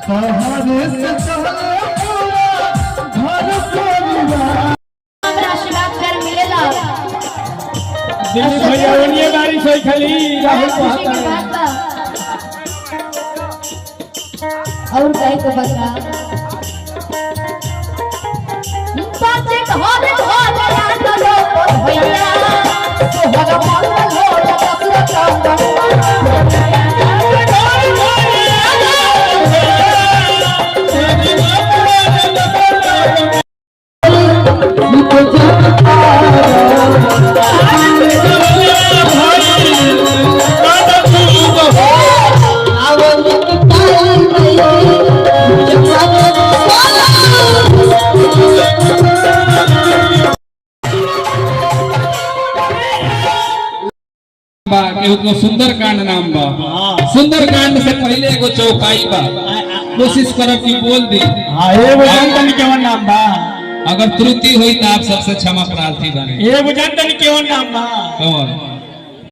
तोहरे से चले पूरा घर परिवार हमरा आशीर्वाद कर मिलेला दिल्ली भैया ओनिए बारिश होई खाली राहुल खुशी की बात बा और कहीं तो बता बाजे घर या तो लोग भैया तो हरा मन हो या पूरा काम एगो सुंदरकांड नाम बा। सुंदरकांड से पहले एगो चौपाई बा, कोशिश करब कि बोल दी। एगो जानतन केवन नाम बा, अगर त्रुटि हुई तो आप सबसे क्षमा प्रार्थी बने। एगो जानतन केवन नाम बा, कौन